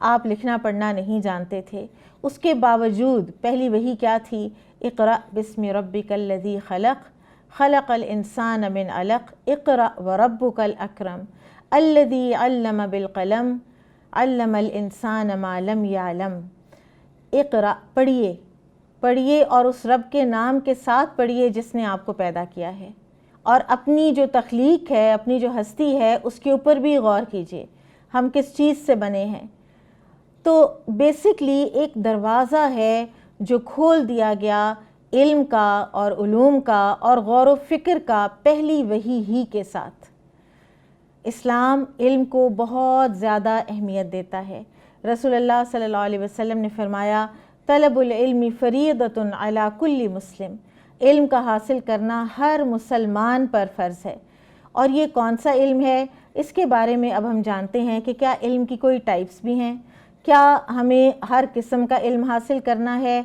آپ لکھنا پڑھنا نہیں جانتے تھے، اس کے باوجود پہلی وحی کیا تھی؟ اقرأ بسم ربک الذی خلق خلق الانسان من علق اقرأ وربک الاکرم الذی علم بالقلم علم الانسان ما لم یعلم۔ اقرأ، پڑھیے، پڑھیے، اور اس رب کے نام کے ساتھ پڑھیے جس نے آپ کو پیدا کیا ہے، اور اپنی جو تخلیق ہے، اپنی جو ہستی ہے، اس کے اوپر بھی غور کیجیے، ہم کس چیز سے بنے ہیں۔ تو بیسکلی ایک دروازہ ہے جو کھول دیا گیا علم کا اور علوم کا اور غور و فکر کا پہلی وحی ہی کے ساتھ۔ اسلام علم کو بہت زیادہ اہمیت دیتا ہے۔ رسول اللہ صلی اللہ علیہ وسلم نے فرمایا طلب العلم فریضۃ علی کل مسلم، علم کا حاصل کرنا ہر مسلمان پر فرض ہے۔ اور یہ کون سا علم ہے؟ اس کے بارے میں اب ہم جانتے ہیں کہ کیا علم کی کوئی ٹائپس بھی ہیں، کیا ہمیں ہر قسم کا علم حاصل کرنا ہے،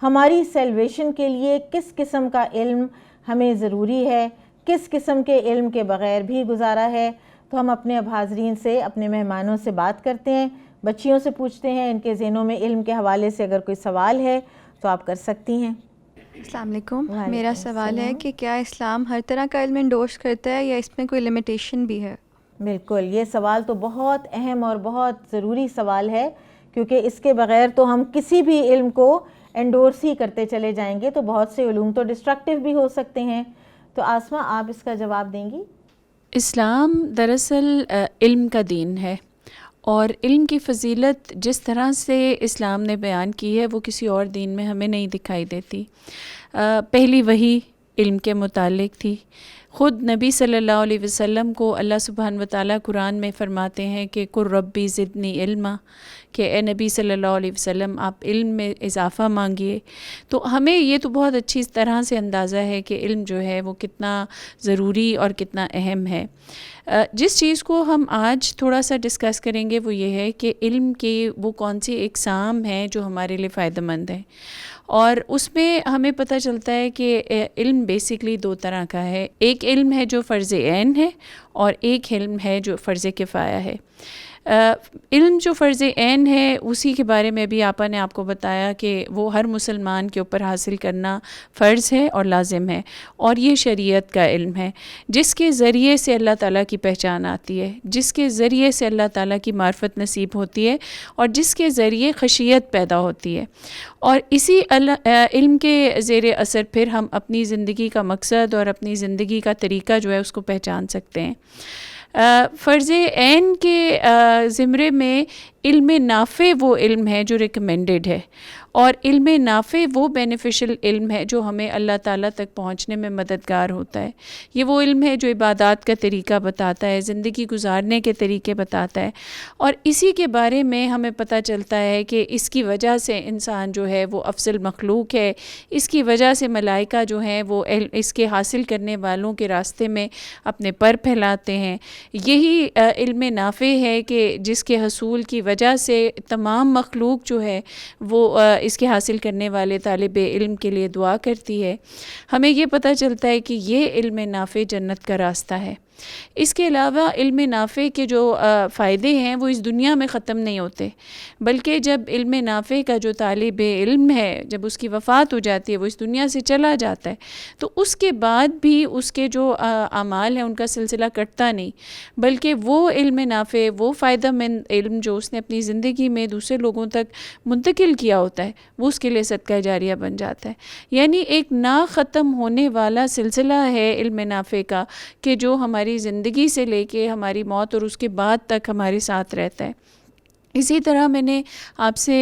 ہماری سیلویشن کے لیے کس قسم کا علم ہمیں ضروری ہے، کس قسم کے علم کے بغیر بھی گزارا ہے۔ تو ہم اپنے اب حاضرین سے، اپنے مہمانوں سے بات کرتے ہیں، بچیوں سے پوچھتے ہیں، ان کے ذہنوں میں علم کے حوالے سے اگر کوئی سوال ہے تو آپ کر سکتی ہیں۔ السلام علیکم، میرا سوال ہے کہ کیا اسلام ہر طرح کا علم انڈورس کرتا ہے یا اس میں کوئی لمیٹیشن بھی ہے؟ بالکل، یہ سوال تو بہت اہم اور بہت ضروری سوال ہے، کیونکہ اس کے بغیر تو ہم کسی بھی علم کو انڈورس ہی کرتے چلے جائیں گے تو بہت سے علوم تو ڈسٹرکٹیو بھی ہو سکتے ہیں۔ تو آسمہ، آپ اس کا جواب دیں گی؟ اسلام دراصل علم کا دین ہے، اور علم کی فضیلت جس طرح سے اسلام نے بیان کی ہے وہ کسی اور دین میں ہمیں نہیں دکھائی دیتی۔ پہلی وحی علم کے متعلق تھی۔ خود نبی صلی اللہ علیہ وسلم کو اللہ سبحانہ وتعالیٰ قرآن میں فرماتے ہیں کہ قل ربی زدنی علما، کہ اے نبی صلی اللہ علیہ وسلم آپ علم میں اضافہ مانگیے۔ تو ہمیں یہ تو بہت اچھی طرح سے اندازہ ہے کہ علم جو ہے وہ کتنا ضروری اور کتنا اہم ہے۔ جس چیز کو ہم آج تھوڑا سا ڈسکس کریں گے وہ یہ ہے کہ علم کی وہ کون سی اقسام ہیں جو ہمارے لیے فائدہ مند ہیں، اور اس میں ہمیں پتہ چلتا ہے کہ علم بیسکلی دو طرح کا ہے۔ ایک علم ہے جو فرض عین ہے، اور ایک علم ہے جو فرض کفایہ ہے۔ علم جو فرض عین ہے اسی کے بارے میں بھی آپا نے آپ کو بتایا کہ وہ ہر مسلمان کے اوپر حاصل کرنا فرض ہے اور لازم ہے، اور یہ شریعت کا علم ہے جس کے ذریعے سے اللہ تعالیٰ کی پہچان آتی ہے، جس کے ذریعے سے اللہ تعالیٰ کی معرفت نصیب ہوتی ہے، اور جس کے ذریعے خشیت پیدا ہوتی ہے۔ اور اسی علم کے زیر اثر پھر ہم اپنی زندگی کا مقصد اور اپنی زندگی کا طریقہ جو ہے اس کو پہچان سکتے ہیں۔ فرض عین کے زمرے میں علم نافع وہ علم ہے جو ریکمینڈڈ ہے، اور علم نافع وہ بینیفیشل علم ہے جو ہمیں اللہ تعالیٰ تک پہنچنے میں مددگار ہوتا ہے۔ یہ وہ علم ہے جو عبادات کا طریقہ بتاتا ہے، زندگی گزارنے کے طریقے بتاتا ہے، اور اسی کے بارے میں ہمیں پتہ چلتا ہے کہ اس کی وجہ سے انسان جو ہے وہ افضل مخلوق ہے، اس کی وجہ سے ملائکہ جو ہیں وہ اس کے حاصل کرنے والوں کے راستے میں اپنے پر پھیلاتے ہیں۔ یہی علم نافع ہے کہ جس کے حصول کی وجہ سے تمام مخلوق جو ہے وہ اس کے حاصل کرنے والے طالب علم کے لیے دعا کرتی ہے۔ ہمیں یہ پتہ چلتا ہے کہ یہ علم نافع جنت کا راستہ ہے۔ اس کے علاوہ علم نافع کے جو فائدے ہیں وہ اس دنیا میں ختم نہیں ہوتے، بلکہ جب علم نافع کا جو طالب علم ہے جب اس کی وفات ہو جاتی ہے، وہ اس دنیا سے چلا جاتا ہے، تو اس کے بعد بھی اس کے جو اعمال ہیں ان کا سلسلہ کٹتا نہیں، بلکہ وہ علم نافع، وہ فائدہ مند علم جو اس نے اپنی زندگی میں دوسرے لوگوں تک منتقل کیا ہوتا ہے وہ اس کے لیے صدقہ جاریہ بن جاتا ہے۔ یعنی ایک نا ختم ہونے والا سلسلہ ہے علم نافع کا کہ جو ہماری زندگی سے لے کے ہماری موت اور اس کے بعد تک ہمارے ساتھ رہتا ہے۔ اسی طرح میں نے آپ سے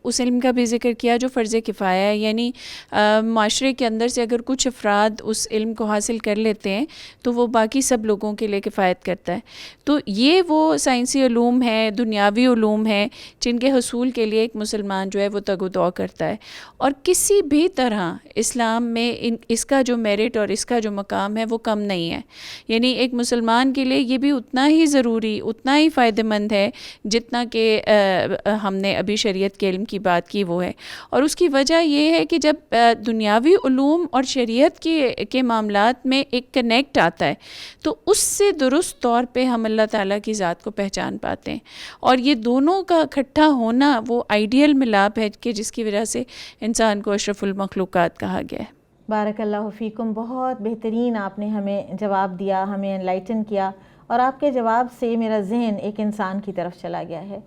اس علم کا بھی ذکر کیا جو فرض کفایہ ہے، یعنی معاشرے کے اندر سے اگر کچھ افراد اس علم کو حاصل کر لیتے ہیں تو وہ باقی سب لوگوں کے لیے کفایت کرتا ہے۔ تو یہ وہ سائنسی علوم ہیں، دنیاوی علوم ہیں جن کے حصول کے لیے ایک مسلمان جو ہے وہ تگ و دو کرتا ہے، اور کسی بھی طرح اسلام میں اس کا جو میرٹ اور اس کا جو مقام ہے وہ کم نہیں ہے۔ یعنی ایک مسلمان کے لیے یہ بھی اتنا ہی ضروری، اتنا ہی فائدہ مند ہے جتنا جتنا کہ ہم نے ابھی شریعت کے علم کی بات کی وہ ہے. اور اس کی وجہ یہ ہے کہ جب دنیاوی علوم اور شریعت کے معاملات میں ایک کنیکٹ آتا ہے تو اس سے درست طور پہ ہم اللہ تعالیٰ کی ذات کو پہچان پاتے ہیں. اور یہ دونوں کا اکٹھا ہونا وہ آئیڈیل ملاپ ہے کہ جس کی وجہ سے انسان کو اشرف المخلوقات کہا گیا ہے. بارک اللہ فیکم. بہت بہترین آپ نے ہمیں جواب دیا, ہمیں انلائٹن کیا, اور آپ کے جواب سے میرا ذہن ایک انسان کی طرف چلا گیا ہے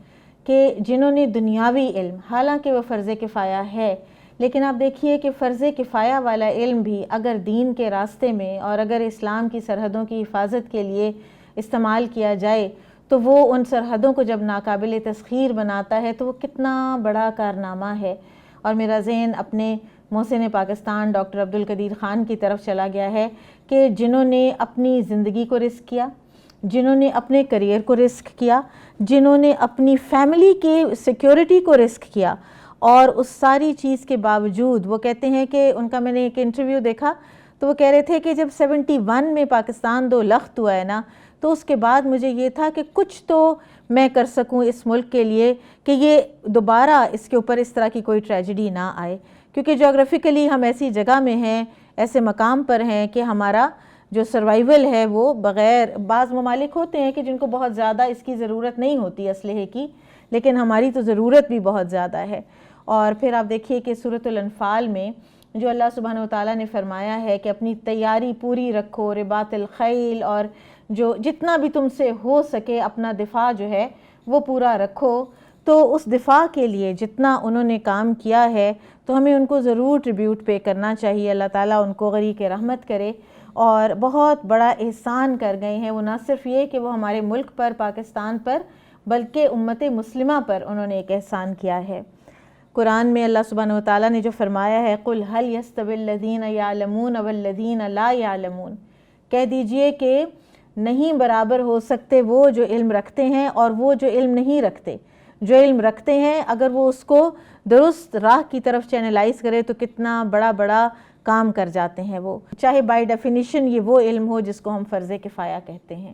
کہ جنہوں نے دنیاوی علم, حالانکہ وہ فرض کفایہ ہے, لیکن آپ دیکھیے کہ فرض کفایہ والا علم بھی اگر دین کے راستے میں اور اگر اسلام کی سرحدوں کی حفاظت کے لیے استعمال کیا جائے تو وہ ان سرحدوں کو جب ناقابل تسخیر بناتا ہے تو وہ کتنا بڑا کارنامہ ہے. اور میرا ذہن اپنے محسن پاکستان ڈاکٹر عبدالقدیر خان کی طرف چلا گیا ہے کہ جنہوں نے اپنی زندگی کو رسک کیا, جنہوں نے اپنے کریئر کو رسک کیا, جنہوں نے اپنی فیملی کی سیکیورٹی کو رسک کیا, اور اس ساری چیز کے باوجود وہ کہتے ہیں کہ ان کا میں نے ایک انٹرویو دیکھا تو وہ کہہ رہے تھے کہ جب 71 میں پاکستان 2 لخت ہوا ہے نا, تو اس کے بعد مجھے یہ تھا کہ کچھ تو میں کر سکوں اس ملک کے لیے کہ یہ دوبارہ اس کے اوپر اس طرح کی کوئی ٹریجڈی نہ آئے, کیونکہ جغرافیکلی ہم ایسی جگہ میں ہیں, ایسے مقام پر ہیں کہ ہمارا جو سروائیول ہے وہ بغیر, بعض ممالک ہوتے ہیں کہ جن کو بہت زیادہ اس کی ضرورت نہیں ہوتی اسلحے کی, لیکن ہماری تو ضرورت بھی بہت زیادہ ہے. اور پھر آپ دیکھیے کہ سورۃ الانفال میں جو اللہ سبحانہ وتعالیٰ نے فرمایا ہے کہ اپنی تیاری پوری رکھو, رباط الخیل, اور جو جتنا بھی تم سے ہو سکے اپنا دفاع جو ہے وہ پورا رکھو. تو اس دفاع کے لیے جتنا انہوں نے کام کیا ہے تو ہمیں ان کو ضرور ٹریبیوٹ پے کرنا چاہیے. اللہ تعالیٰ ان کو غریق رحمت کرے, اور بہت بڑا احسان کر گئے ہیں وہ. نہ صرف یہ کہ وہ ہمارے ملک پر, پاکستان پر, بلکہ امت مسلمہ پر انہوں نے ایک احسان کیا ہے. قرآن میں اللہ سبحانہ وتعالیٰ نے جو فرمایا ہے قُلْ هَلْ يَسْتَوِي الَّذِينَ يَعْلَمُونَ وَالَّذِينَ لَا يَعْلَمُونَ, کہہ دیجئے کہ نہیں برابر ہو سکتے وہ جو علم رکھتے ہیں اور وہ جو علم نہیں رکھتے. جو علم رکھتے ہیں اگر وہ اس کو درست راہ کی طرف چینلائز کرے تو کتنا بڑا بڑا کام کر جاتے ہیں وہ, چاہے بائی ڈیفینیشن یہ وہ علم ہو جس کو ہم فرض کفایہ کہتے ہیں.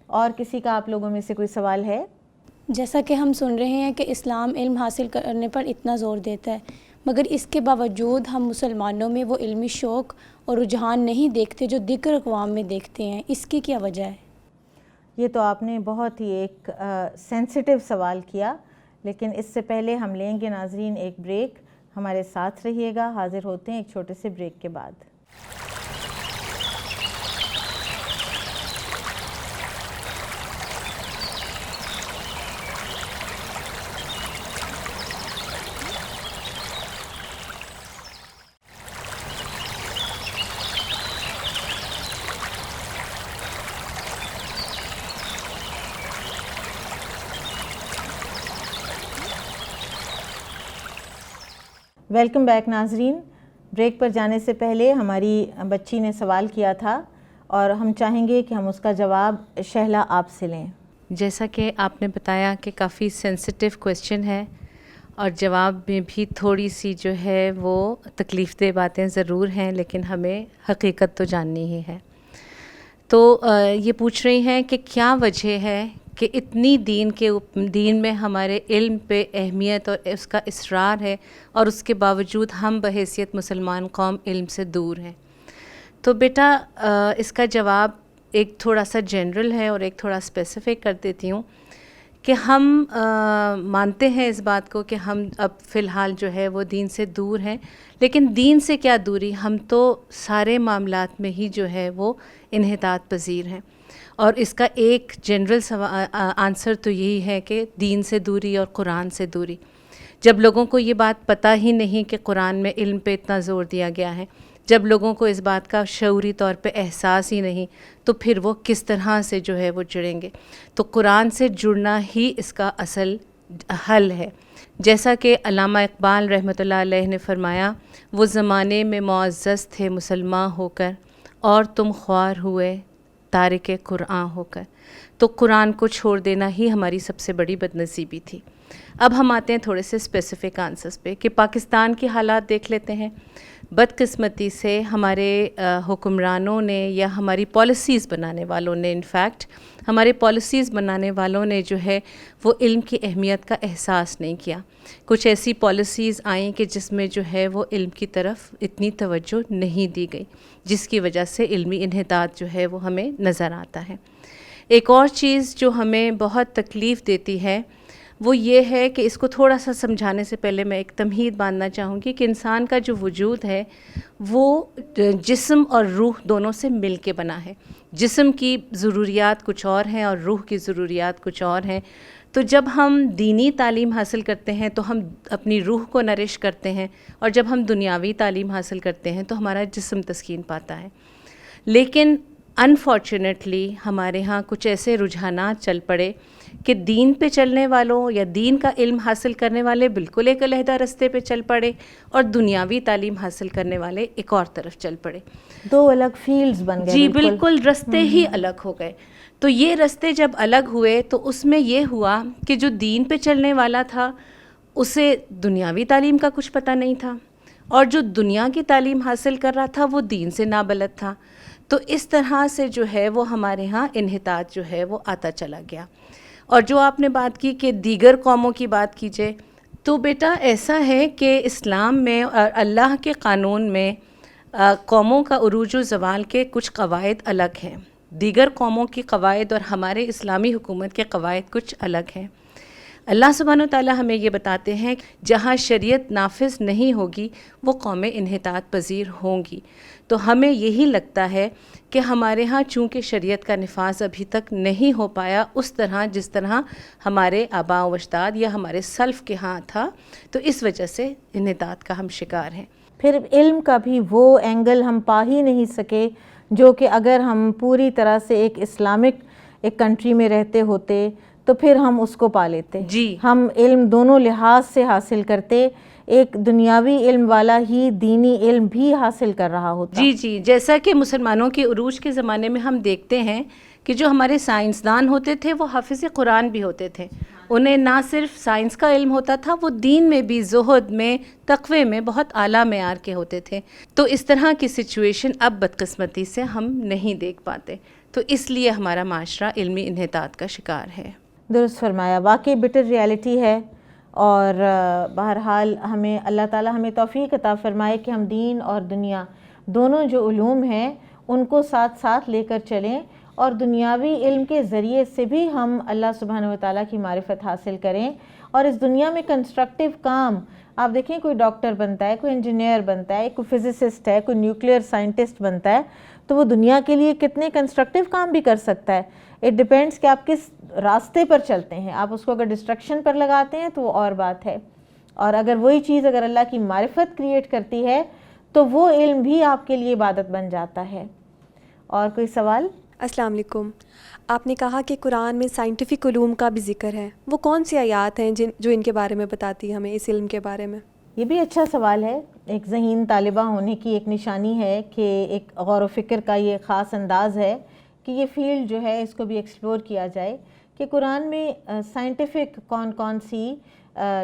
اور کسی کا آپ لوگوں میں سے کوئی سوال ہے؟ جیسا کہ ہم سن رہے ہیں کہ اسلام علم حاصل کرنے پر اتنا زور دیتا ہے, مگر اس کے باوجود ہم مسلمانوں میں وہ علمی شوق اور رجحان نہیں دیکھتے جو دیگر اقوام میں دیکھتے ہیں. اس کی کیا وجہ ہے؟ یہ تو آپ نے بہت ہی ایک سینسٹیو سوال کیا, لیکن اس سے پہلے ہم لیں گے ناظرین ایک بریک. ہمارے ساتھ رہیے گا, حاضر ہوتے ہیں ایک چھوٹے سے بریک کے بعد. ویلکم بیک ناظرین. بریک پر جانے سے پہلے ہماری بچی نے سوال کیا تھا اور ہم چاہیں گے کہ ہم اس کا جواب شہلا آپ سے لیں. جیسا کہ آپ نے بتایا کہ کافی سینسٹیو کویسچن ہے اور جواب میں بھی تھوڑی سی جو ہے وہ تکلیف دہ باتیں ضرور ہیں, لیکن ہمیں حقیقت تو جاننی ہی ہے. تو یہ پوچھ رہی ہیں کہ کیا وجہ ہے کہ اتنی دین میں ہمارے علم پہ اہمیت اور اس کا اصرار ہے اور اس کے باوجود ہم بحیثیت مسلمان قوم علم سے دور ہیں. تو بیٹا اس کا جواب ایک تھوڑا سا جنرل ہے اور ایک تھوڑا اسپیسیفک کر دیتی ہوں کہ ہم مانتے ہیں اس بات کو کہ ہم اب فی الحال جو ہے وہ دین سے دور ہیں, لیکن دین سے کیا دوری, ہم تو سارے معاملات میں ہی جو ہے وہ انحطاط پذیر ہیں. اور اس کا ایک جنرل آنسر تو یہی ہے کہ دین سے دوری اور قرآن سے دوری. جب لوگوں کو یہ بات پتہ ہی نہیں کہ قرآن میں علم پہ اتنا زور دیا گیا ہے, جب لوگوں کو اس بات کا شعوری طور پہ احساس ہی نہیں, تو پھر وہ کس طرح سے جو ہے وہ جڑیں گے. تو قرآن سے جڑنا ہی اس کا اصل حل ہے. جیسا کہ علامہ اقبال رحمۃ اللہ علیہ نے فرمایا, وہ زمانے میں معزز تھے مسلمان ہو کر اور تم خوار ہوئے تارک قرآن ہو کر. تو قرآن کو چھوڑ دینا ہی ہماری سب سے بڑی بدنصیبی تھی. اب ہم آتے ہیں تھوڑے سے اسپیسیفک آنسرس پہ کہ پاکستان کی حالات دیکھ لیتے ہیں. بدقسمتی سے ہمارے حکمرانوں نے یا ہماری پالیسیز بنانے والوں نے، انفیکٹ ہمارے پالیسیز بنانے والوں نے جو ہے وہ علم کی اہمیت کا احساس نہیں کیا. کچھ ایسی پالیسیز آئیں کہ جس میں جو ہے وہ علم کی طرف اتنی توجہ نہیں دی گئی، جس کی وجہ سے علمی انحطاط جو ہے وہ ہمیں نظر آتا ہے. ایک اور چیز جو ہمیں بہت تکلیف دیتی ہے وہ یہ ہے کہ اس کو تھوڑا سا سمجھانے سے پہلے میں ایک تمہید باندھنا چاہوں گی کہ انسان کا جو وجود ہے وہ جسم اور روح دونوں سے مل کے بنا ہے. جسم کی ضروریات کچھ اور ہیں اور روح کی ضروریات کچھ اور ہیں. تو جب ہم دینی تعلیم حاصل کرتے ہیں تو ہم اپنی روح کو نرش کرتے ہیں، اور جب ہم دنیاوی تعلیم حاصل کرتے ہیں تو ہمارا جسم تسکین پاتا ہے. لیکن انفارچونیٹلی ہمارے ہاں کچھ ایسے رجحانات چل پڑے کہ دین پہ چلنے والوں یا دین کا علم حاصل کرنے والے بالکل ایک علیحدہ رستے پہ چل پڑے، اور دنیاوی تعلیم حاصل کرنے والے ایک اور طرف چل پڑے. دو الگ فیلڈز بن گئے. جی بالکل، رستے ہی الگ ہو گئے. تو یہ رستے جب الگ ہوئے تو اس میں یہ ہوا کہ جو دین پہ چلنے والا تھا اسے دنیاوی تعلیم کا کچھ پتہ نہیں تھا، اور جو دنیا کی تعلیم حاصل کر رہا تھا وہ دین سے نابلد تھا. تو اس طرح سے جو ہے وہ ہمارے ہاں انحطاط جو ہے وہ آتا چلا گیا. اور جو آپ نے بات کی کہ دیگر قوموں کی بات کیجئے، تو بیٹا ایسا ہے کہ اسلام میں اور اللہ کے قانون میں قوموں کا عروج و زوال کے کچھ قواعد الگ ہیں. دیگر قوموں کی قواعد اور ہمارے اسلامی حکومت کے قواعد کچھ الگ ہیں. اللہ سبحانہ وتعالی ہمیں یہ بتاتے ہیں جہاں شریعت نافذ نہیں ہوگی وہ قومیں انحطاط پذیر ہوں گی. تو ہمیں یہی لگتا ہے کہ ہمارے ہاں چونکہ شریعت کا نفاذ ابھی تک نہیں ہو پایا اس طرح جس طرح ہمارے آباء و اجداد یا ہمارے سلف کے ہاں تھا، تو اس وجہ سے انحطاط کا ہم شکار ہیں. پھر علم کا بھی وہ اینگل ہم پا ہی نہیں سکے جو کہ اگر ہم پوری طرح سے ایک اسلامک ایک کنٹری میں رہتے ہوتے تو پھر ہم اس کو پا لیتے. جی ہم علم دونوں لحاظ سے حاصل کرتے، ایک دنیاوی علم والا ہی دینی علم بھی حاصل کر رہا ہوتا. جی جیسا کہ مسلمانوں کے عروج کے زمانے میں ہم دیکھتے ہیں کہ جو ہمارے سائنسدان ہوتے تھے وہ حافظ قرآن بھی ہوتے تھے. انہیں نہ صرف سائنس کا علم ہوتا تھا، وہ دین میں بھی، زہد میں، تقوی میں بہت اعلیٰ معیار کے ہوتے تھے. تو اس طرح کی سچویشن اب بدقسمتی سے ہم نہیں دیکھ پاتے. تو اس لیے ہمارا معاشرہ علمی انحطاط کا شکار ہے. درست فرمایا، واقعی بٹر ریالٹی ہے. اور بہرحال ہمیں اللہ تعالی ہمیں توفیق عطا فرمائے کہ ہم دین اور دنیا دونوں جو علوم ہیں ان کو ساتھ ساتھ لے کر چلیں، اور دنیاوی علم کے ذریعے سے بھی ہم اللہ سبحانہ وتعالیٰ کی معرفت حاصل کریں. اور اس دنیا میں کنسٹرکٹیو کام، آپ دیکھیں کوئی ڈاکٹر بنتا ہے، کوئی انجینئر بنتا ہے، کوئی فزسسٹ ہے، کوئی نیوکلیئر سائنٹسٹ بنتا ہے، تو وہ دنیا کے لیے کتنے کنسٹرکٹیو کام بھی کر سکتا ہے. اٹ ڈیپینڈس کہ آپ کس راستے پر چلتے ہیں. آپ اس کو اگر ڈسٹرکشن پر لگاتے ہیں تو وہ اور بات ہے، اور اگر وہی چیز اگر اللہ کی معرفت کریٹ کرتی ہے تو وہ علم بھی آپ کے لیے عبادت بن جاتا ہے. اور کوئی سوال؟ السلام علیکم. آپ نے کہا کہ قرآن میں سائنٹیفک علوم کا بھی ذکر ہے، وہ کون سی آیات ہیں جو ان کے بارے میں بتاتی ہیں ہمیں اس علم کے بارے میں؟ یہ بھی اچھا سوال ہے. ایک ذہین طالبہ ہونے کی ایک نشانی ہے کہ ایک غور و فکر کا یہ خاص انداز ہے کہ یہ فیلڈ جو ہے اس کو بھی ایکسپلور کیا جائے کہ قرآن میں سائنٹیفک کون سی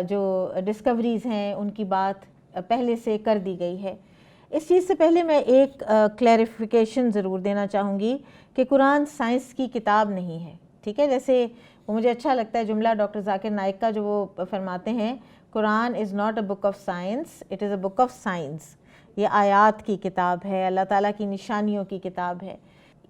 جو ڈسکوریز ہیں ان کی بات پہلے سے کر دی گئی ہے. اس چیز سے پہلے میں ایک کلیریفیکیشن ضرور دینا چاہوں گی کہ قرآن سائنس کی کتاب نہیں ہے. ٹھیک ہے، جیسے وہ مجھے اچھا لگتا ہے جملہ ڈاکٹر ذاکر نائک کا جو وہ فرماتے ہیں، Quran is not a book of science, it is a book of science. یہ آیات کی کتاب ہے، اللہ تعالیٰ کی نشانیوں کی کتاب ہے.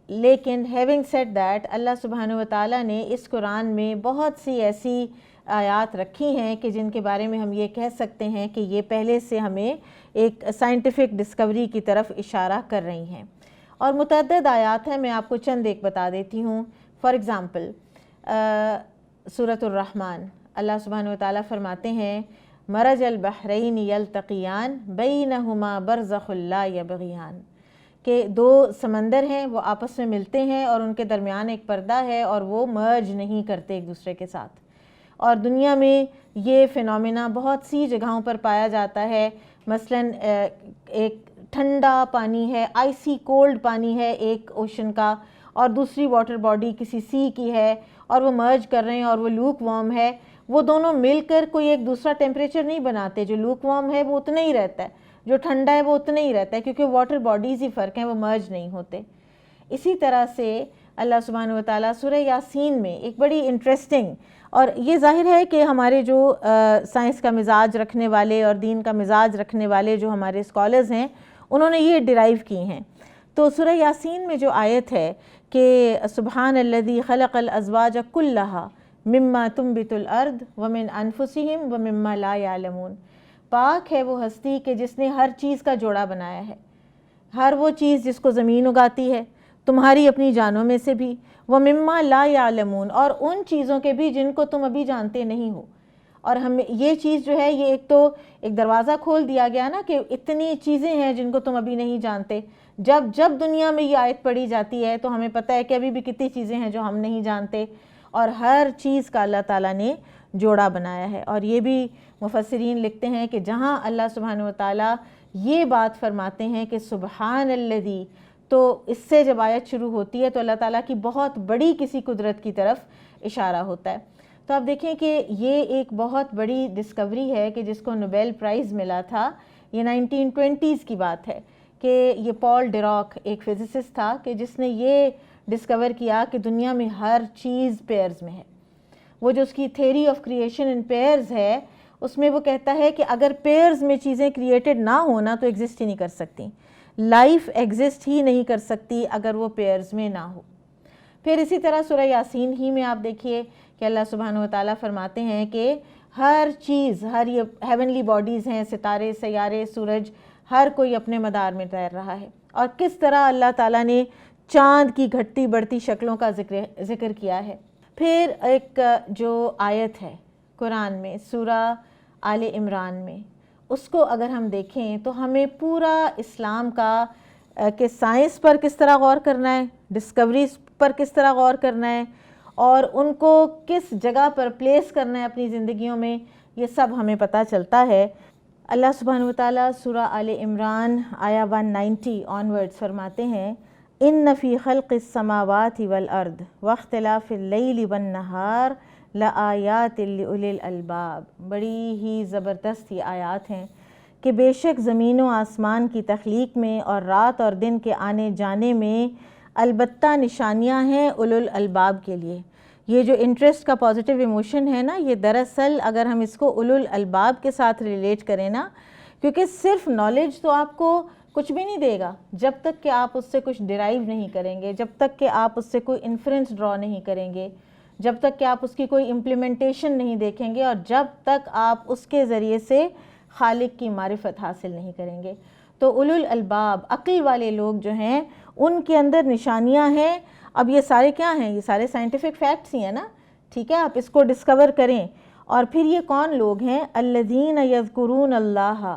لیکن ہیونگ سیڈ دیٹ، اللہ سبحانہ وتعالیٰ نے اس قرآن میں بہت سی ایسی آیات رکھی ہیں کہ جن کے بارے میں ہم یہ کہہ سکتے ہیں کہ یہ پہلے سے ہمیں ایک سائنٹیفک ڈسکوری کی طرف اشارہ کر رہی ہیں. اور متعدد آیات ہیں، میں آپ کو چند ایک بتا دیتی ہوں. فار ایگزامپل سورۃ الرحمن، اللہ سبحانہ وتعالیٰ فرماتے ہیں مرج البحرین یلتقیان بینہما برزخ لا یبغیان، کہ دو سمندر ہیں وہ آپس میں ملتے ہیں اور ان کے درمیان ایک پردہ ہے اور وہ مرج نہیں کرتے ایک دوسرے کے ساتھ. اور دنیا میں یہ فینومینا بہت سی جگہوں پر پایا جاتا ہے. مثلاً ایک ٹھنڈا پانی ہے، آئسی کولڈ پانی ہے ایک اوشن کا، اور دوسری واٹر باڈی کسی سی کی ہے، اور وہ مرج کر رہے ہیں اور وہ لوک وارم ہے. وہ دونوں مل کر کوئی ایک دوسرا ٹیمپریچر نہیں بناتے، جو لوک وارم ہے وہ اتنا ہی رہتا ہے، جو ٹھنڈا ہے وہ اتنا ہی رہتا ہے، کیونکہ واٹر باڈیز ہی فرق ہیں، وہ مرج نہیں ہوتے۔ اسی طرح سے اللہ سبحانہ و تعالیٰ سورہ یاسین میں ایک بڑی انٹرسٹنگ، اور یہ ظاہر ہے کہ ہمارے جو سائنس کا مزاج رکھنے والے اور دین کا مزاج رکھنے والے جو ہمارے اسکالرز ہیں انہوں نے یہ ڈرائیو کی ہیں۔ تو سورہ یاسین میں جو آیت ہے کہ سبحان الذی خلق الازواج کلھا مما تنبت الارض ومن انفسہم ومما لا یعلمون، پاک ہے وہ ہستی کہ جس نے ہر چیز کا جوڑا بنایا ہے، ہر وہ چیز جس کو زمین اگاتی ہے، تمہاری اپنی جانوں میں سے بھی، ومما لا یعلمون، اور ان چیزوں کے بھی جن کو تم ابھی جانتے نہیں ہو۔ اور ہمیں یہ چیز جو ہے یہ ایک تو ایک دروازہ کھول دیا گیا نا کہ اتنی چیزیں ہیں جن کو تم ابھی نہیں جانتے۔ جب دنیا میں یہ آیت پڑھی جاتی ہے تو ہمیں پتہ ہے کہ ابھی بھی کتنی چیزیں ہیں جو ہم نہیں جانتے، اور ہر چیز کا اللہ تعالیٰ نے جوڑا بنایا ہے۔ اور یہ بھی مفسرین لکھتے ہیں کہ جہاں اللہ سبحانہ و تعالیٰ یہ بات فرماتے ہیں کہ سبحان الذی، تو اس سے جب آیت شروع ہوتی ہے تو اللہ تعالیٰ کی بہت بڑی کسی قدرت کی طرف اشارہ ہوتا ہے۔ تو آپ دیکھیں کہ یہ ایک بہت بڑی ڈسکوری ہے کہ جس کو نوبیل پرائز ملا تھا، یہ 1920s کی بات ہے کہ یہ پال ڈیراک ایک فزسسٹ تھا کہ جس نے یہ ڈسکور کیا کہ دنیا میں ہر چیز پیئرز میں ہے۔ وہ جو اس کی theory of creation in pairs ہے اس میں وہ کہتا ہے کہ اگر پیئرز میں چیزیں کریٹڈ نہ ہونا تو ایگزسٹ ہی نہیں کر سکتی، لائف ایگزسٹ ہی نہیں کر سکتی اگر وہ پیئرز میں نہ ہو۔ پھر اسی طرح سورہ یاسین ہی میں آپ دیکھیے کہ اللہ سبحانہ و تعالیٰ فرماتے ہیں کہ ہر چیز، ہر یہ ہیونلی باڈیز ہیں، ستارے، سیارے، سورج، ہر کوئی اپنے مدار میں تیر رہا ہے، اور کس طرح اللہ تعالیٰ نے چاند کی گھٹتی بڑھتی شکلوں کا ذکر کیا ہے۔ پھر ایک جو آیت ہے قرآن میں سورہ آل عمران میں، اس کو اگر ہم دیکھیں تو ہمیں پورا اسلام کا کہ سائنس پر کس طرح غور کرنا ہے، ڈسکوریز پر کس طرح غور کرنا ہے، اور ان کو کس جگہ پر پلیس کرنا ہے اپنی زندگیوں میں، یہ سب ہمیں پتہ چلتا ہے۔ اللہ سبحانہ و تعالیٰ سورہ آل عمران آیا 190 آنورڈز فرماتے ہیں ان فی خلق السماوات والارض واختلاف اللیل والنہار لآیات لأولی الالباب۔ بڑی ہی زبردست یہ آیات ہیں کہ بے شک زمین و آسمان کی تخلیق میں اور رات اور دن کے آنے جانے میں البتہ نشانیاں ہیں اولو الالباب کے لیے۔ یہ جو انٹرسٹ کا پازیٹیو ایموشن ہے نا، یہ دراصل اگر ہم اس کو اولو الالباب کے ساتھ ریلیٹ کریں نا، کیونکہ صرف نالج تو آپ کو کچھ بھی نہیں دے گا جب تک کہ آپ اس سے کچھ ڈرائیو نہیں کریں گے، جب تک کہ آپ اس سے کوئی انفرنس ڈرا نہیں کریں گے، جب تک کہ آپ اس کی کوئی امپلیمنٹیشن نہیں دیکھیں گے، اور جب تک آپ اس کے ذریعے سے خالق کی معرفت حاصل نہیں کریں گے۔ تو اولو الالباب، عقل والے لوگ جو ہیں ان کے اندر نشانیاں ہیں۔ اب یہ سارے کیا ہیں؟ یہ سارے سائنٹیفک فیکٹس ہی ہیں نا، ٹھیک ہے، آپ اس کو ڈسکور کریں۔ اور پھر یہ کون لوگ ہیں؟ الذین یذکرون اللہ،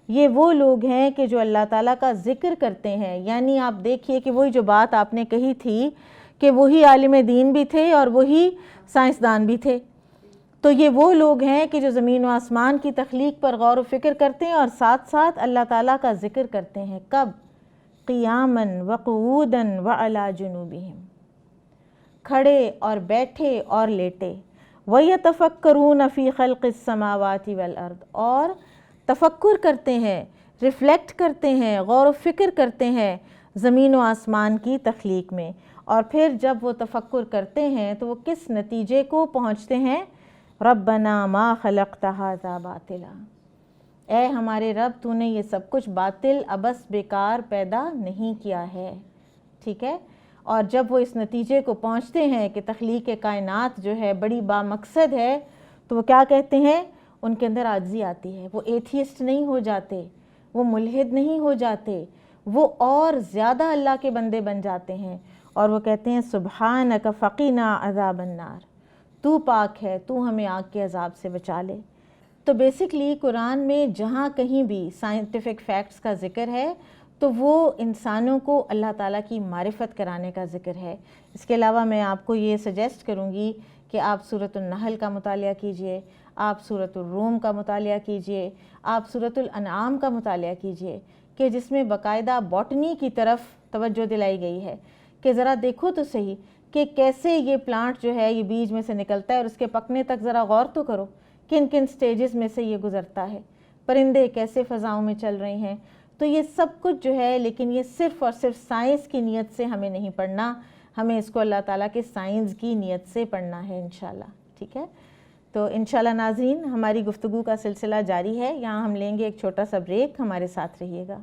یہ وہ لوگ ہیں کہ جو اللہ تعالیٰ کا ذکر کرتے ہیں۔ یعنی آپ دیکھیے کہ وہی جو بات آپ نے کہی تھی کہ وہی عالم دین بھی تھے اور وہی سائنسدان بھی تھے، تو یہ وہ لوگ ہیں کہ جو زمین و آسمان کی تخلیق پر غور و فکر کرتے ہیں اور ساتھ ساتھ اللہ تعالیٰ کا ذکر کرتے ہیں۔ کب؟ قیاماً وقعوداً وعلی جنوبہم، کھڑے اور بیٹھے اور لیٹے، وَيَتَفَكَّرُونَ فِي خَلْقِ السَّمَاوَاتِ وَالْأَرْضِ، اور تفکر کرتے ہیں، ریفلیکٹ کرتے ہیں، غور و فکر کرتے ہیں زمین و آسمان کی تخلیق میں۔ اور پھر جب وہ تفکر کرتے ہیں تو وہ کس نتیجے کو پہنچتے ہیں؟ ربنا ما خلقت ھذا باطلا، اے ہمارے رب تو نے یہ سب کچھ باطل ابس بیکار پیدا نہیں کیا ہے، ٹھیک ہے۔ اور جب وہ اس نتیجے کو پہنچتے ہیں کہ تخلیق کائنات جو ہے بڑی بامقصد ہے، تو وہ کیا کہتے ہیں؟ ان کے اندر عاجزی آتی ہے، وہ ایتھیسٹ نہیں ہو جاتے، وہ ملحد نہیں ہو جاتے، وہ اور زیادہ اللہ کے بندے بن جاتے ہیں، اور وہ کہتے ہیں سبحانک فقنا عذاب النار، تو پاک ہے، تو ہمیں آگ کے عذاب سے بچا لے۔ تو بیسکلی قرآن میں جہاں کہیں بھی سائنٹیفک فیکٹس کا ذکر ہے تو وہ انسانوں کو اللہ تعالیٰ کی معرفت کرانے کا ذکر ہے۔ اس کے علاوہ میں آپ کو یہ سجیسٹ کروں گی کہ آپ سورۃ النحل کا مطالعہ کیجئے، آپ سورۃ الروم کا مطالعہ کیجئے، آپ سورۃ الانعام کا مطالعہ کیجئے، کہ جس میں باقاعدہ باٹنی کی طرف توجہ دلائی گئی ہے کہ ذرا دیکھو تو صحیح کہ کیسے یہ پلانٹ جو ہے یہ بیج میں سے نکلتا ہے، اور اس کے پکنے تک ذرا غور تو کرو کن کن سٹیجز میں سے یہ گزرتا ہے۔ پرندے کیسے فضاؤں میں چل رہے ہیں. تو یہ سب کچھ جو ہے، لیکن یہ صرف اور صرف سائنس کی نیت سے ہمیں نہیں پڑھنا، ہمیں اس کو اللہ تعالیٰ کے سائنس کی نیت سے پڑھنا ہے انشاءاللہ. ٹھیک ہے، تو انشاءاللہ ناظرین ہماری گفتگو کا سلسلہ جاری ہے. یہاں ہم لیں گے ایک چھوٹا سا بریک، ہمارے ساتھ رہیے گا.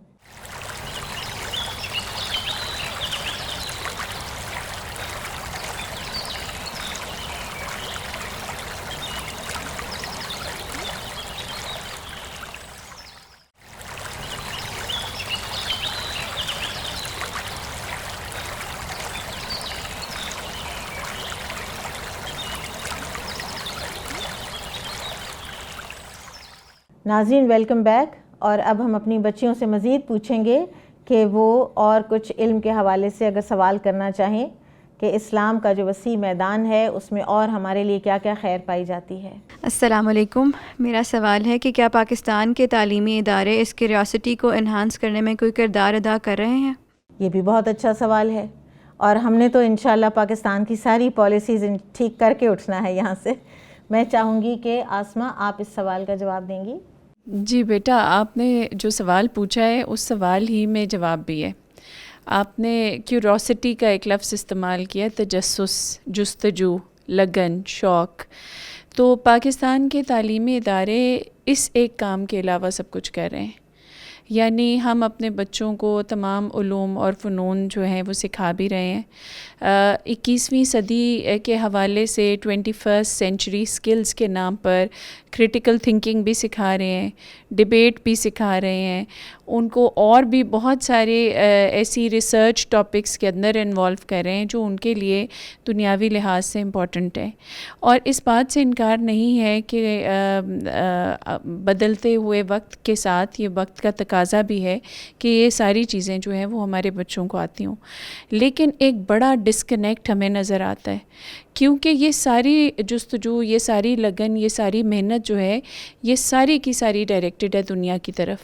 ناظرین ویلکم بیک. اور اب ہم اپنی بچیوں سے مزید پوچھیں گے کہ وہ اور کچھ علم کے حوالے سے اگر سوال کرنا چاہیں کہ اسلام کا جو وسیع میدان ہے اس میں اور ہمارے لیے کیا کیا خیر پائی جاتی ہے. السلام علیکم. میرا سوال ہے کہ کیا پاکستان کے تعلیمی ادارے اس کیوریاسٹی کو انہانس کرنے میں کوئی کردار ادا کر رہے ہیں؟ یہ بھی بہت اچھا سوال ہے، اور ہم نے تو انشاءاللہ پاکستان کی ساری پالیسیز ٹھیک کر کے اٹھنا ہے یہاں سے. میں چاہوں گی کہ آسمہ آپ اس سوال کا جواب دیں گی. جی بیٹا، آپ نے جو سوال پوچھا ہے اس سوال ہی میں جواب بھی ہے. آپ نے کیوروسٹی کا ایک لفظ استعمال کیا، تجسس، جستجو، لگن، شوق. تو پاکستان کے تعلیمی ادارے اس ایک کام کے علاوہ سب کچھ کر رہے ہیں. یعنی ہم اپنے بچوں کو تمام علوم اور فنون جو ہیں وہ سکھا بھی رہے ہیں. 21ویں صدی کے حوالے سے 21st سینچری سکلز کے نام پر کریٹیکل تھنکنگ بھی سکھا رہے ہیں، ڈیبیٹ بھی سکھا رہے ہیں. ان کو اور بھی بہت سارے ایسی ریسرچ ٹاپکس کے اندر انوالو کر رہے ہیں جو ان کے لیے دنیاوی لحاظ سے امپورٹنٹ ہے. اور اس بات سے انکار نہیں ہے کہ بدلتے ہوئے وقت کے ساتھ یہ وقت کا تقاضا بھی ہے کہ یہ ساری چیزیں جو ہیں وہ ہمارے بچوں کو آتی ہوں. لیکن ایک بڑا ڈسکنیکٹ ہمیں نظر آتا ہے، کیونکہ یہ ساری جستجو، یہ ساری لگن، یہ ساری محنت جو ہے یہ ساری کی ساری ڈائریکٹڈ ہے دنیا کی طرف،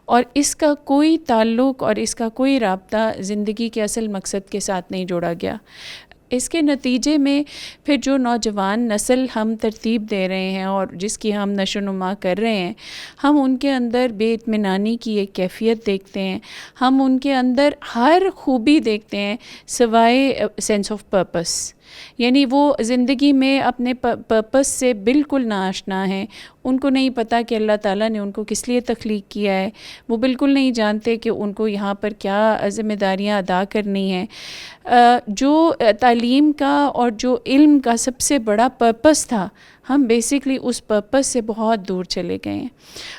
اور اس کا کوئی تعلق اور اس کا کوئی رابطہ زندگی کے اصل مقصد کے ساتھ نہیں جوڑا گیا. اس کے نتیجے میں پھر جو نوجوان نسل ہم ترتیب دے رہے ہیں اور جس کی ہم نشو و نما کر رہے ہیں، ہم ان کے اندر بے اطمینانی کی ایک کیفیت دیکھتے ہیں. ہم ان کے اندر ہر خوبی دیکھتے ہیں سوائے سینس آف پرپس. یعنی وہ زندگی میں اپنے پرپس سے بالکل ناآشنا ہیں. ان کو نہیں پتہ کہ اللہ تعالیٰ نے ان کو کس لیے تخلیق کیا ہے. وہ بالکل نہیں جانتے کہ ان کو یہاں پر کیا ذمہ داریاں ادا کرنی ہیں. جو تعلیم کا اور جو علم کا سب سے بڑا پرپس تھا، ہم بیسکلی اس پرپس سے بہت دور چلے گئے ہیں.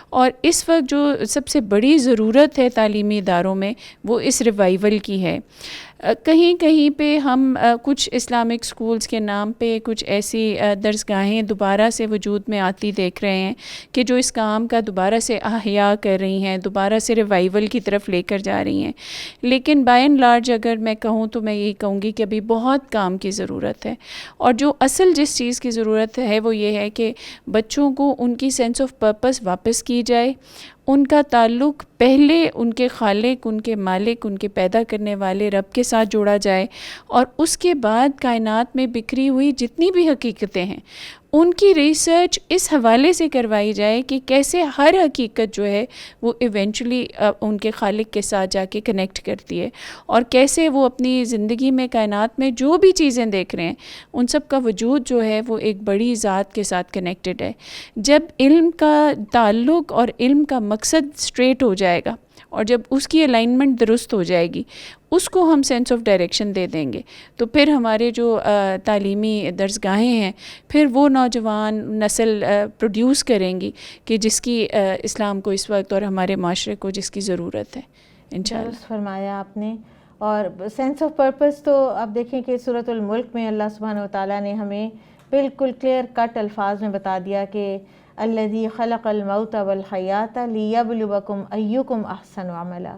اور اس وقت جو سب سے بڑی ضرورت ہے تعلیمی اداروں میں وہ اس ریوائول کی ہے. کہیں کہیں پہ ہم کچھ اسلامک سکولز کے نام پہ کچھ ایسی درسگاہیں دوبارہ سے وجود میں آتی دیکھ رہے ہیں کہ جو اس کام کا دوبارہ سے احیا کر رہی ہیں، دوبارہ سے ریوائول کی طرف لے کر جا رہی ہیں. لیکن بائی اینڈ لارج اگر میں کہوں تو میں یہی کہوں گی کہ ابھی بہت کام کی ضرورت ہے. اور جو اصل جس چیز کی ضرورت ہے وہ یہ ہے کہ بچوں کو ان کی سینس آف پرپس واپس کی جائے. ان کا تعلق پہلے ان کے خالق، ان کے مالک، ان کے پیدا کرنے والے رب کے ساتھ جوڑا جائے، اور اس کے بعد کائنات میں بکھری ہوئی جتنی بھی حقیقتیں ہیں ان کی ریسرچ اس حوالے سے کروائی جائے کہ کیسے ہر حقیقت جو ہے وہ ایونچولی ان کے خالق کے ساتھ جا کے کنیکٹ کرتی ہے، اور کیسے وہ اپنی زندگی میں کائنات میں جو بھی چیزیں دیکھ رہے ہیں ان سب کا وجود جو ہے وہ ایک بڑی ذات کے ساتھ کنیکٹڈ ہے. جب علم کا تعلق اور علم کا مقصد اسٹریٹ ہو جائے گا اور جب اس کی الائنمنٹ درست ہو جائے گی، اس کو ہم سینس آف ڈائریکشن دے دیں گے، تو پھر ہمارے جو تعلیمی درسگاہیں ہیں پھر وہ نوجوان نسل پروڈیوس کریں گی کہ جس کی اسلام کو اس وقت اور ہمارے معاشرے کو جس کی ضرورت ہے انشاءاللہ. درست فرمایا آپ نے. اور سینس آف پرپس تو اب دیکھیں کہ سورۃ الملک میں اللہ سبحانہ و تعالیٰ نے ہمیں بالکل کلیئر کٹ الفاظ میں بتا دیا کہ الذی خلق الموت والحیات لیبلوکم ایکم احسن عملا،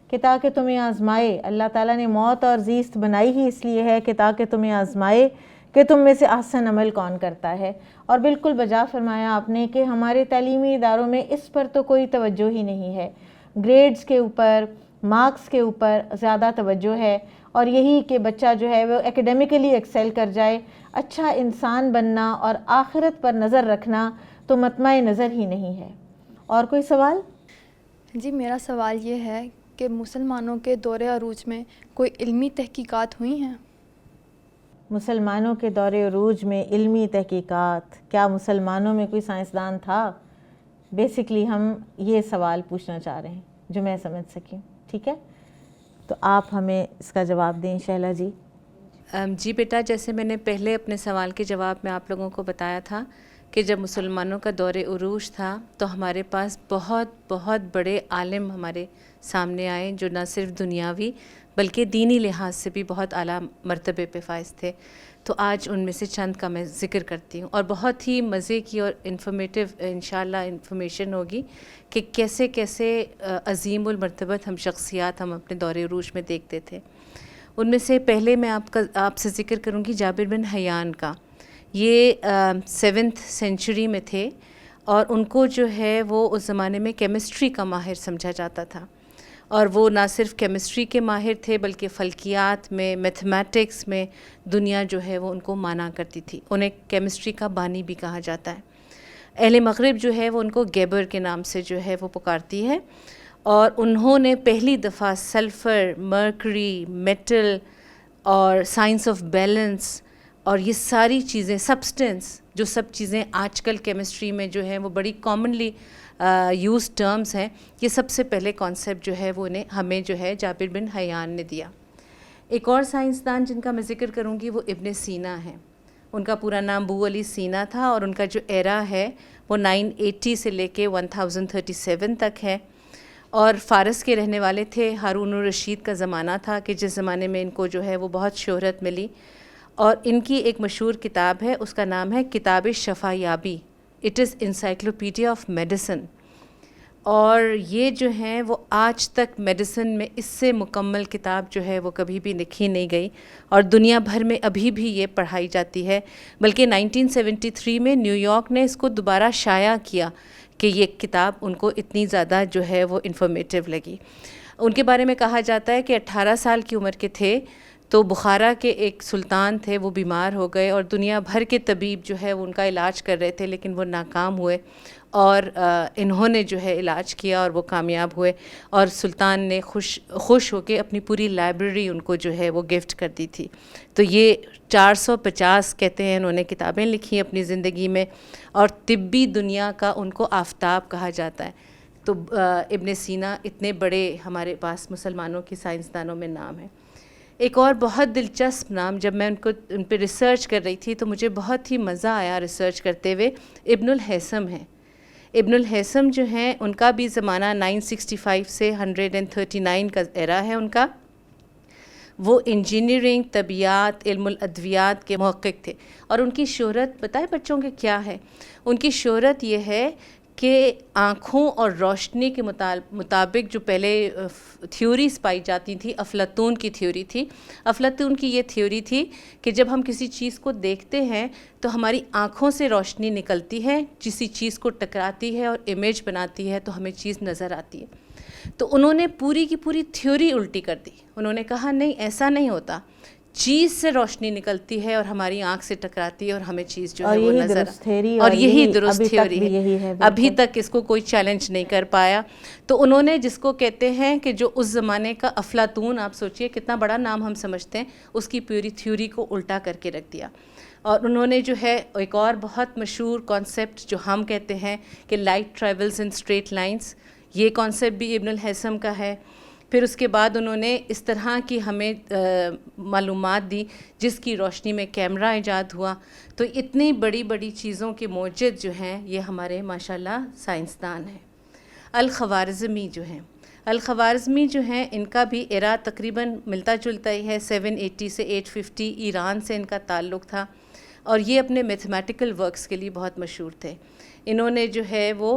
کہ تاکہ تمہیں آزمائے. اللہ تعالیٰ نے موت اور زیست بنائی ہی اس لیے ہے کہ تاکہ تمہیں آزمائے کہ تم میں سے احسن عمل کون کرتا ہے. اور بالکل بجا فرمایا آپ نے کہ ہمارے تعلیمی اداروں میں اس پر تو کوئی توجہ ہی نہیں ہے. گریڈز کے اوپر، مارکس کے اوپر زیادہ توجہ ہے، اور یہی کہ بچہ جو ہے وہ ایکیڈیمکلی ایکسیل کر جائے. اچھا انسان بننا اور آخرت پر نظر رکھنا تو مطمع نظر ہی نہیں ہے. اور کوئی سوال؟ جی میرا سوال یہ ہے کہ مسلمانوں کے دور عروج میں کوئی علمی تحقیقات ہوئی ہیں؟ مسلمانوں کے دور عروج میں علمی تحقیقات، کیا مسلمانوں میں کوئی سائنسدان تھا؟ بیسکلی ہم یہ سوال پوچھنا چاہ رہے ہیں جو میں سمجھ سکیں. ٹھیک ہے، تو آپ ہمیں اس کا جواب دیں شہلا جی. جی بیٹا، جیسے میں نے پہلے اپنے سوال کے جواب میں آپ لوگوں کو بتایا تھا کہ جب مسلمانوں کا دور عروج تھا تو ہمارے پاس بہت بہت بڑے عالم ہمارے سامنے آئے جو نہ صرف دنیاوی بلکہ دینی لحاظ سے بھی بہت اعلیٰ مرتبے پہ فائز تھے. تو آج ان میں سے چند کا میں ذکر کرتی ہوں، اور بہت ہی مزے کی اور انفارمیٹیو انشاءاللہ انفارمیشن ہوگی کہ کیسے کیسے عظیم المرتبت ہم شخصیات ہم اپنے دور عروج میں دیکھتے تھے. ان میں سے پہلے میں آپ سے ذکر کروں گی جابر بن حیان کا. یہ 7th سینچری میں تھے، اور ان کو جو ہے وہ اس زمانے میں کیمسٹری کا ماہر سمجھا جاتا تھا، اور وہ نہ صرف کیمسٹری کے ماہر تھے بلکہ فلکیات میں، میتھمیٹکس میں دنیا جو ہے وہ ان کو مانا کرتی تھی. انہیں کیمسٹری کا بانی بھی کہا جاتا ہے. اہل مغرب جو ہے وہ ان کو گیبر کے نام سے جو ہے وہ پکارتی ہے، اور انہوں نے پہلی دفعہ سلفر، مرکری، میٹل اور سائنس آف بیلنس اور یہ ساری چیزیں، سبسٹنس، جو سب چیزیں آج کل کیمسٹری میں جو ہیں وہ بڑی کامنلی یوز ٹرمز ہیں، یہ سب سے پہلے کانسیپٹ جو ہے وہ ہمیں جو ہے جابر بن حیان نے دیا. ایک اور سائنسدان جن کا میں ذکر کروں گی وہ ابن سینا ہیں. ان کا پورا نام ابو علی سینا تھا، اور ان کا جو ایرا ہے وہ 980 سے لے کے 1037 تک ہے، اور فارس کے رہنے والے تھے. ہارون الرشید کا زمانہ تھا کہ جس زمانے میں ان کو جو ہے وہ بہت شہرت ملی، اور ان کی ایک مشہور کتاب ہے، اس کا نام ہے کتاب شفا یابی. It is encyclopedia of medicine, اور یہ جو ہیں وہ آج تک میڈیسن میں اس سے مکمل کتاب جو ہے وہ کبھی بھی لکھی نہیں گئی، اور دنیا بھر میں ابھی بھی یہ پڑھائی جاتی ہے. بلکہ 1973 میں نیو یارک نے اس کو دوبارہ شائع کیا کہ یہ کتاب ان کو اتنی زیادہ جو ہے وہ انفارمیٹیو لگی. ان کے بارے میں کہا جاتا ہے کہ 18 سال کی عمر کے تھے تو بخارا کے ایک سلطان تھے، وہ بیمار ہو گئے، اور دنیا بھر کے طبیب جو ہے وہ ان کا علاج کر رہے تھے لیکن وہ ناکام ہوئے، اور انہوں نے جو ہے علاج کیا اور وہ کامیاب ہوئے، اور سلطان نے خوش ہو کے اپنی پوری لائبریری ان کو جو ہے وہ گفٹ کر دی تھی. تو یہ 450 کہتے ہیں انہوں نے کتابیں لکھی اپنی زندگی میں، اور طبی دنیا کا ان کو آفتاب کہا جاتا ہے. تو ابن سینا اتنے بڑے ہمارے پاس مسلمانوں کی سائنسدانوں میں نام ہے. ایک اور بہت دلچسپ نام، جب میں ان پہ ریسرچ کر رہی تھی تو مجھے بہت ہی مزہ آیا ریسرچ کرتے ہوئے، ابن الہیثم ہیں. ابن الہیثم جو ہیں ان کا بھی زمانہ 965 سے 139 کا ایرا ہے ان کا. وہ انجینئرنگ، طبیعیات، علم الادویات کے محقق تھے، اور ان کی شہرت بتائے بچوں کے کیا ہے؟ ان کی شہرت یہ ہے کہ آنکھوں اور روشنی کے مطابق جو پہلے تھیوریز پائی جاتی تھی، افلاطون کی تھیوری تھی. افلاطون کی یہ تھیوری تھی کہ جب ہم کسی چیز کو دیکھتے ہیں تو ہماری آنکھوں سے روشنی نکلتی ہے، کسی چیز کو ٹکراتی ہے اور امیج بناتی ہے تو ہمیں چیز نظر آتی ہے. تو انہوں نے پوری کی پوری تھیوری الٹی کر دی. انہوں نے کہا نہیں، ایسا نہیں ہوتا، چیز سے روشنی نکلتی ہے اور ہماری آنکھ سے ٹکراتی ہے اور ہمیں چیز جو ہے وہ نظر، اور یہی درست تھیوری ہے. ابھی تک اس کو کوئی چیلنج نہیں کر پایا. تو انہوں نے جس کو کہتے ہیں کہ جو اس زمانے کا افلاطون، آپ سوچئے کتنا بڑا نام ہم سمجھتے ہیں، اس کی پوری تھیوری کو الٹا کر کے رکھ دیا. اور انہوں نے جو ہے ایک اور بہت مشہور کانسیپٹ جو ہم کہتے ہیں کہ light travels in straight lines, یہ کانسیپٹ بھی ابن الہیثم کا ہے. پھر اس کے بعد انہوں نے اس طرح کی ہمیں معلومات دی جس کی روشنی میں کیمرہ ایجاد ہوا. تو اتنی بڑی بڑی چیزوں کے موجد جو ہیں یہ ہمارے ماشاءاللہ سائنسدان ہیں. الخوارزمی جو ہیں، الخوارزمی جو ہیں ان کا بھی ایرا تقریباً ملتا جلتا ہی ہے. 780 سے 850 ایران سے ان کا تعلق تھا، اور یہ اپنے میتھمیٹیکل ورکس کے لیے بہت مشہور تھے. انہوں نے جو ہے وہ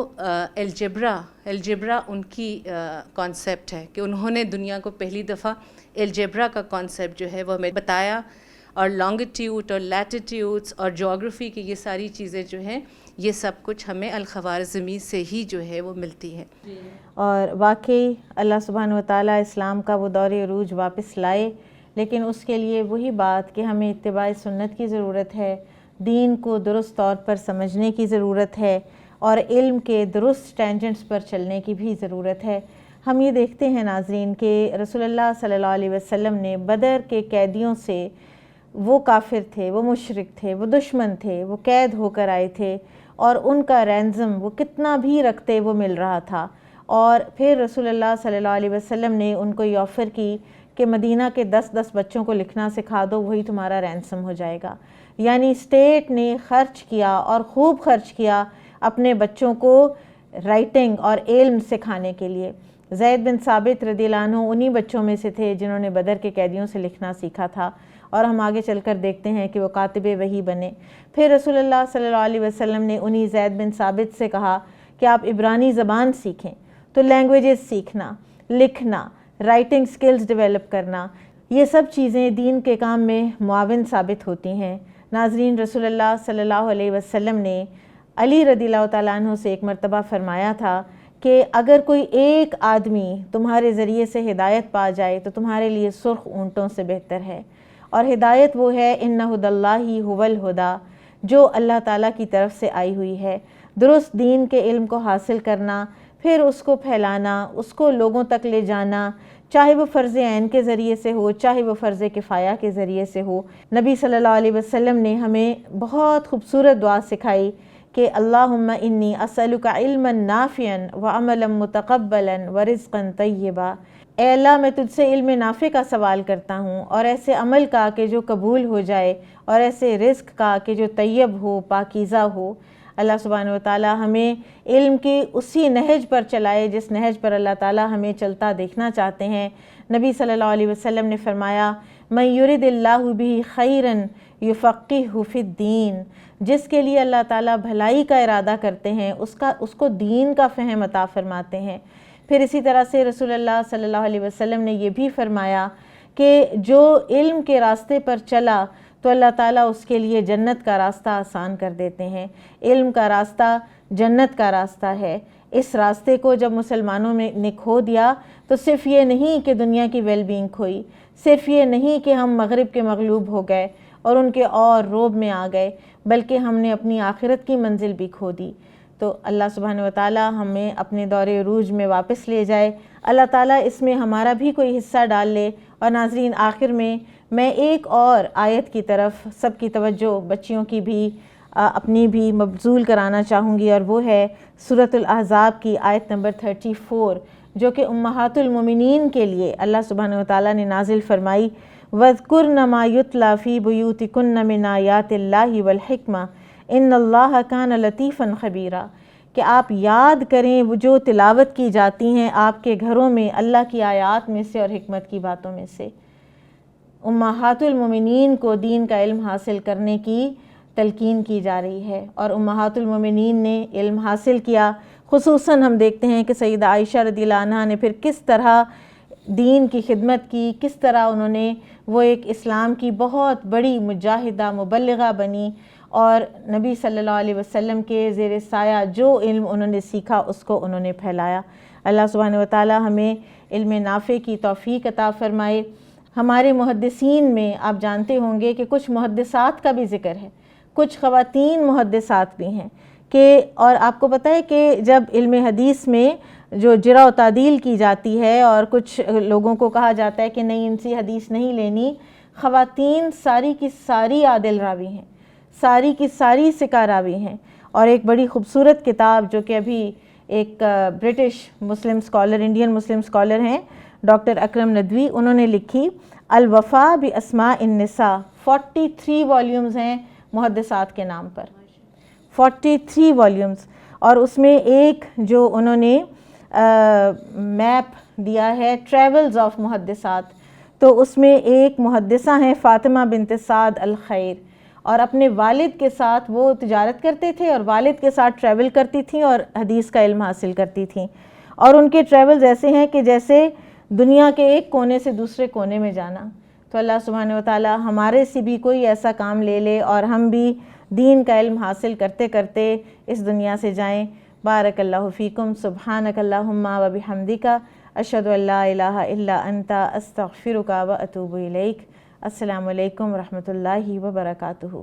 الجبرا ان کی کانسیپٹ ہے کہ انہوں نے دنیا کو پہلی دفعہ الجبرا کا کانسیپٹ جو ہے وہ ہمیں بتایا. اور لانگیٹیوڈ اور لیٹیٹیوڈس اور جیوگرافی کی یہ ساری چیزیں جو ہیں یہ سب کچھ ہمیں الخوارزمی سے ہی جو ہے وہ ملتی ہے. اور واقعی اللہ سبحانہ و تعالیٰ اسلام کا وہ دور عروج واپس لائے، لیکن اس کے لیے وہی بات کہ ہمیں اتباع سنت کی ضرورت ہے، دین کو درست طور پر سمجھنے کی ضرورت ہے، اور علم کے درست ٹینجنٹس پر چلنے کی بھی ضرورت ہے۔ ہم یہ دیکھتے ہیں ناظرین کہ رسول اللہ صلی اللہ علیہ وسلم نے بدر کے قیدیوں سے، وہ کافر تھے، وہ مشرک تھے، وہ دشمن تھے، وہ قید ہو کر آئے تھے، اور ان کا رینزم وہ کتنا بھی رکھتے وہ مل رہا تھا، اور پھر رسول اللہ صلی اللہ علیہ وسلم نے ان کو یہ آفر کی کہ مدینہ کے 10 بچوں کو لکھنا سکھا دو، وہی تمہارا رینسم ہو جائے گا۔ یعنی اسٹیٹ نے خرچ کیا اور خوب خرچ کیا اپنے بچوں کو رائٹنگ اور علم سکھانے کے لیے۔ زید بن ثابت رضی اللہ عنہ انہی بچوں میں سے تھے جنہوں نے بدر کے قیدیوں سے لکھنا سیکھا تھا، اور ہم آگے چل کر دیکھتے ہیں کہ وہ کاتب وحی بنے۔ پھر رسول اللہ صلی اللہ علیہ وسلم نے انہی زید بن ثابت سے کہا کہ آپ عبرانی زبان سیکھیں، تو لینگویجز سیکھنا، لکھنا، رائٹنگ سکلز ڈیولپ کرنا، یہ سب چیزیں دین کے کام میں معاون ثابت ہوتی ہیں۔ ناظرین، رسول اللہ صلی اللہ علیہ وسلم نے علی رضی اللہ تعالیٰ عنہ سے ایک مرتبہ فرمایا تھا کہ اگر کوئی ایک آدمی تمہارے ذریعے سے ہدایت پا جائے تو تمہارے لیے سرخ اونٹوں سے بہتر ہے، اور ہدایت وہ ہے ان ھدی اللہ ھو الھدی، جو اللہ تعالیٰ کی طرف سے آئی ہوئی ہے۔ درست دین کے علم کو حاصل کرنا، پھر اس کو پھیلانا، اس کو لوگوں تک لے جانا، چاہے وہ فرض عین کے ذریعے سے ہو، چاہے وہ فرض کفایہ کے ذریعے سے ہو۔ نبی صلی اللہ علیہ وسلم نے ہمیں بہت خوبصورت دعا سکھائی کہ اللہم انی اسألک علما نافعا وعملا متقبلا ورزقا طیبا، اے اللہ میں تجھ سے علم نافع کا سوال کرتا ہوں، اور ایسے عمل کا کہ جو قبول ہو جائے، اور ایسے رزق کا کہ جو طیب ہو، پاکیزہ ہو۔ اللہ سبحانہ وتعالی ہمیں علم کی اسی نہج پر چلائے جس نہج پر اللہ تعالی ہمیں چلتا دیکھنا چاہتے ہیں۔ نبی صلی اللہ علیہ وسلم نے فرمایا من یرد اللہ بہ خیرا یفقہہ فی الدین، جس کے لیے اللہ تعالیٰ بھلائی کا ارادہ کرتے ہیں اس کو دین کا فہم عطا فرماتے ہیں۔ پھر اسی طرح سے رسول اللہ صلی اللہ علیہ وسلم نے یہ بھی فرمایا کہ جو علم کے راستے پر چلا تو اللہ تعالیٰ اس کے لیے جنت کا راستہ آسان کر دیتے ہیں۔ علم کا راستہ جنت کا راستہ ہے۔ اس راستے کو جب مسلمانوں نے کھو دیا تو صرف یہ نہیں کہ دنیا کی ویل بینگ کھوئی، صرف یہ نہیں کہ ہم مغرب کے مغلوب ہو گئے اور ان کے اور روب میں آ گئے، بلکہ ہم نے اپنی آخرت کی منزل بھی کھو دی۔ تو اللہ سبحانہ وتعالی ہمیں اپنے دور عروج میں واپس لے جائے، اللہ تعالیٰ اس میں ہمارا بھی کوئی حصہ ڈال لے۔ اور ناظرین، آخر میں ایک اور آیت کی طرف سب کی توجہ، بچیوں کی بھی اپنی بھی مبذول کرانا چاہوں گی، اور وہ ہے سورۃ الاحزاب کی آیت نمبر 34، جو کہ امہات المومنین کے لیے اللہ سبحانہ وتعالیٰ نے نازل فرمائی وَاذْكُرْنَ مَا يُتْلَى فِي بُيُوتِكُنَّ مِنْ آيَاتِ اللَّهِ وَالْحِكْمَةِ إِنَّ اللَّهَ كَانَ لَطِيفًا خَبِيرًا، کہ آپ یاد کریں وہ جو تلاوت کی جاتی ہیں آپ کے گھروں میں اللہ کی آیات میں سے اور حکمت کی باتوں میں سے۔ امہات المومنین کو دین کا علم حاصل کرنے کی تلقین کی جا رہی ہے، اور امہات المومنین نے علم حاصل کیا۔ خصوصاً ہم دیکھتے ہیں کہ سیدہ عائشہ رضی اللہ عنہا نے پھر کس طرح دین کی خدمت کی، کس طرح انہوں نے وہ ایک اسلام کی بہت بڑی مجاہدہ مبلغہ بنی، اور نبی صلی اللہ علیہ وسلم کے زیر سایہ جو علم انہوں نے سیکھا اس کو انہوں نے پھیلایا۔ اللہ سبحانہ وتعالی ہمیں علم نافع کی توفیق عطا فرمائے۔ ہمارے محدثین میں آپ جانتے ہوں گے کہ کچھ محدثات کا بھی ذکر ہے، کچھ خواتین محدثات بھی ہیں اور آپ کو پتہ ہے کہ جب علم حدیث میں جو جرح و تعدیل کی جاتی ہے اور کچھ لوگوں کو کہا جاتا ہے کہ نہیں ان سے حدیث نہیں لینی، خواتین ساری کی ساری عادل راوی ہیں، ساری کی ساری ثقہ راوی ہیں۔ اور ایک بڑی خوبصورت کتاب جو کہ ابھی ایک برٹش مسلم اسکالر، انڈین مسلم اسکالر ہیں ڈاکٹر اکرم ندوی، انہوں نے لکھی الوفاء باسماء النساء، 43 والیومز ہیں محدثات کے نام پر، 43 والیومز، اور اس میں ایک جو انہوں نے میپ دیا ہے ٹریولز آف محدثات، تو اس میں ایک محدثہ ہیں فاطمہ بنت سعد الخیر، اور اپنے والد کے ساتھ وہ تجارت کرتے تھے اور والد کے ساتھ ٹریول کرتی تھیں اور حدیث کا علم حاصل کرتی تھیں، اور ان کے ٹریولز ایسے ہیں کہ جیسے دنیا کے ایک کونے سے دوسرے کونے میں جانا۔ تو اللہ سبحانہ وتعالی ہمارے سے بھی کوئی ایسا کام لے لے اور ہم بھی دین کا علم حاصل کرتے کرتے اس دنیا سے جائیں۔ بارک اللہ فیکم، سبحانک اللہم و بحمدک، اشہد ان لا الہ الا انت، استغفرک و اتوب الیک۔ السلام علیکم ورحمۃ اللہ وبرکاتہ۔